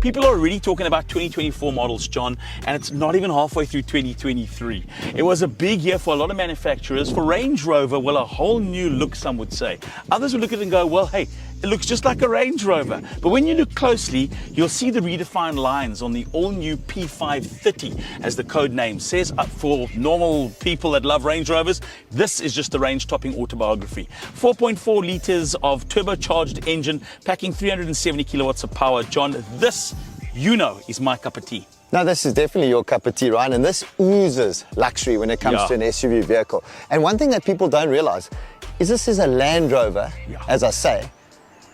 People are already talking about 2024 models, John, and it's not even halfway through 2023. It was a big year for a lot of manufacturers. For Range Rover, well, a whole new look, some would say. Others would look at it and go, well, hey, it looks just like a Range Rover. But when you look closely, you'll see the redefined lines on the all-new P530, as the code name says. For normal people that love Range Rovers, this is just the range-topping autobiography. 4.4 litres of turbocharged engine, packing 370 kilowatts of power. John, this, you know, is my cup of tea. No, this is definitely your cup of tea, Ryan, and this oozes luxury when it comes to an SUV vehicle. And one thing that people don't realize is this is a Land Rover, as I say,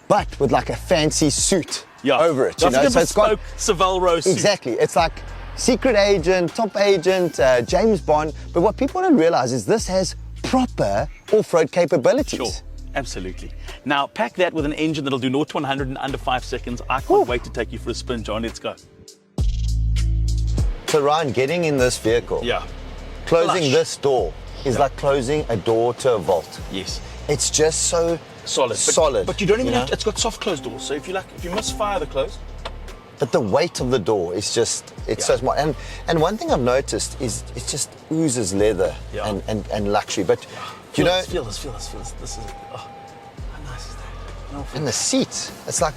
but with like a fancy suit over it. You know? So it's got Savile Row suit. Exactly. It's like secret agent, top agent, James Bond. But what people don't realize is this has proper off-road capabilities. Sure. Absolutely. Now, pack that with an engine that'll do 0 to 100 in under 5 seconds. I can't wait to take you for a spin, John. Let's go. So, Ryan, getting in this vehicle, closing this door is like closing a door to a vault. Yes. It's just so solid. But you don't even have to, it's got soft closed doors. So if you misfire the close. But the weight of the door is just, it's so small. And one thing I've noticed is it just oozes leather and luxury. But you know, feel this. This is, oh, how nice is that? And the seats, it's like,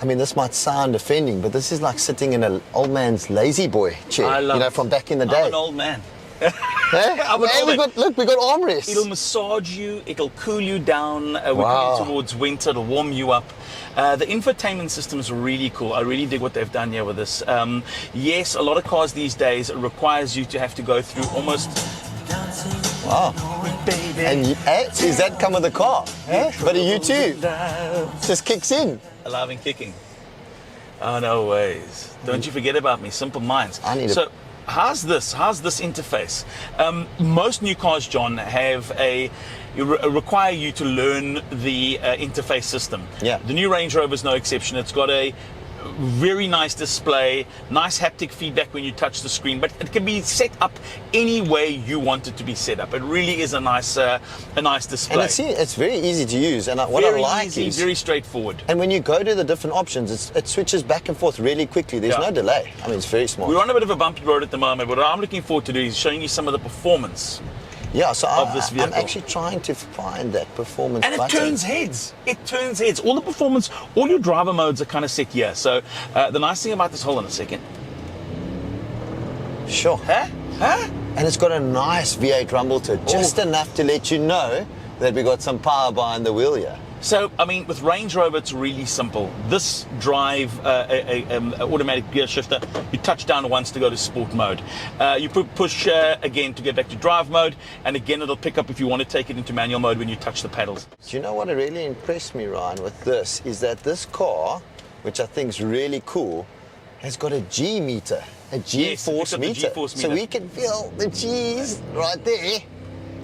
I mean, this might sound offending, but this is like sitting in an old man's lazy boy chair, you know, from back in the day. I'm an old man. We got armrests. It'll massage you, it'll cool you down. We're coming towards winter, it'll warm you up. The infotainment system is really cool. I really dig what they've done here with this. Yes, a lot of cars these days requires you to have to go through almost... Wow. And is that come with the car? But you too. Just kicks in. Alive and kicking. Oh, no ways. Don't you forget about me, simple minds. How's this interface? Most new cars, John, have require you to learn the interface system. Yeah. The new Range Rover is no exception. It's got a very nice display, nice haptic feedback when you touch the screen, but it can be set up any way you want it to be set up. It really is a nice display. And it's very easy to use, and what I like is very straightforward. And when you go to the different options, it switches back and forth really quickly. There's no delay. I mean, it's very smart. We're on a bit of a bumpy road at the moment, but what I'm looking forward to do is showing you some of the performance. Yeah, so of this vehicle. I'm actually trying to find that performance button. And it turns heads. It turns heads. All the performance, all your driver modes are kind of set here. So the nice thing about this, hold on a second. Sure. Huh? And it's got a nice V8 rumble to it, just enough to let you know that we got some power behind the wheel here. So, I mean, with Range Rover, it's really simple. This drive, automatic gear shifter, you touch down once to go to sport mode. You push again to get back to drive mode, and again it'll pick up if you want to take it into manual mode when you touch the pedals. Do you know what really impressed me, Ryan, with this, is that this car, which I think is really cool, has got a G meter, a G-force meter. So we can feel the G's right there.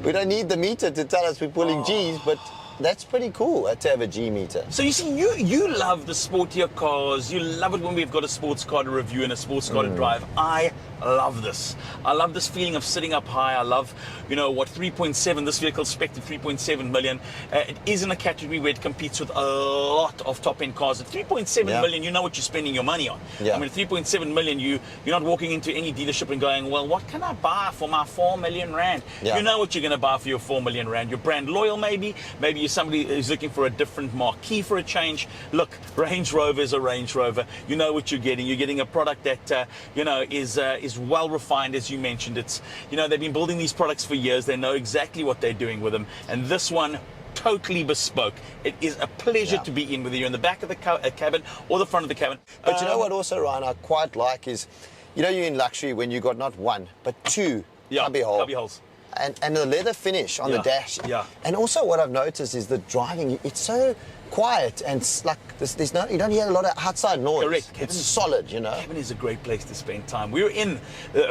We don't need the meter to tell us we're pulling G's, but that's pretty cool to have a G meter. So you see, you love the sportier cars. You love it when we've got a sports car to review and a sports car to drive. I love this. I love this feeling of sitting up high. I love, you know, what 3.7, this vehicle's spec'd at 3.7 million. It is in a category where it competes with a lot of top-end cars. At 3.7 million, you know what you're spending your money on. I mean, at 3.7 million, you're not walking into any dealership and going, well, what can I buy for my 4 million rand? You know what you're going to buy for your 4 million rand. You're brand loyal, maybe you're somebody who's looking for a different marquee for a change. Look, Range Rover is a Range Rover. You know what you're getting. You're getting a product that you know is well refined, as you mentioned. It's, you know, they've been building these products for years. They know exactly what they're doing with them, and this one, totally bespoke. It is a pleasure to be in, whether you're in the back of the cabin or the front of the cabin. But you know what also, Ryan, I quite like is, you know, you're in luxury when you got not one but two cubby holes. And the leather finish on the dash. And also what I've noticed is the driving, it's so quiet and like there's no, you don't hear a lot of outside noise. Correct. It's solid, you know. Cabin is a great place to spend time. We're in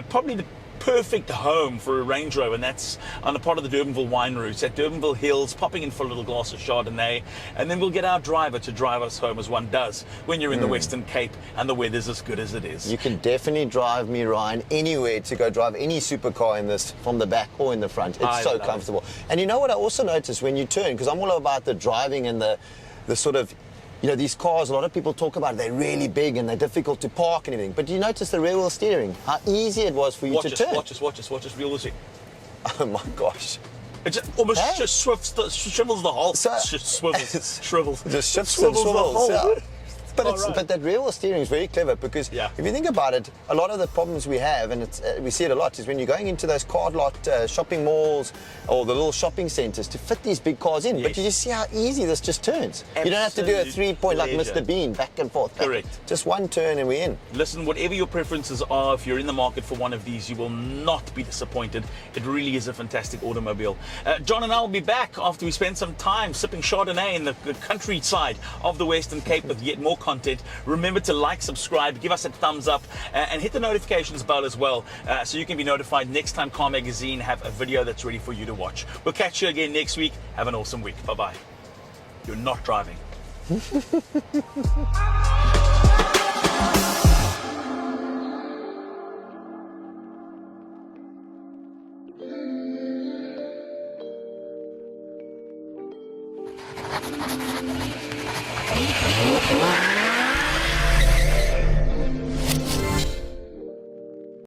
probably the perfect home for a Range Rover, and that's on a part of the Durbanville wine route at Durbanville Hills, popping in for a little glass of Chardonnay, and then we'll get our driver to drive us home, as one does when you're in the Western Cape and the weather's as good as it is. You can definitely drive me, Ryan, anywhere to go drive any supercar in this, from the back or in the front. It's so comfortable. And you know what I also noticed when you turn, because I'm all about the driving and the sort of you know, these cars, a lot of people talk about, they're really big and they're difficult to park and everything. But do you notice the rear wheel steering? How easy it was for you to turn. Watch this, real easy. Oh my gosh. It just almost just shrivels the whole. Shrivels. Just shifts and swivels. Yeah. But Right. but that rear wheel steering is very clever because if you think about it, a lot of the problems we have, and we see it a lot, is when you're going into those car lot shopping malls or the little shopping centres to fit these big cars in. Yes. But you just see how easy this just turns. Absolute, you don't have to do a 3-point like Mr. Bean, back and forth. Correct. Just one turn and we're in. Listen, whatever your preferences are, if you're in the market for one of these, you will not be disappointed. It really is a fantastic automobile. John and I will be back after we spend some time sipping Chardonnay in the countryside of the Western Cape with yet more content. Remember to like, subscribe, give us a thumbs up, and hit the notifications bell as well, so you can be notified next time Car Magazine have a video that's ready for you to watch. We'll catch you again next week. Have an awesome week. Bye-bye. You're not driving.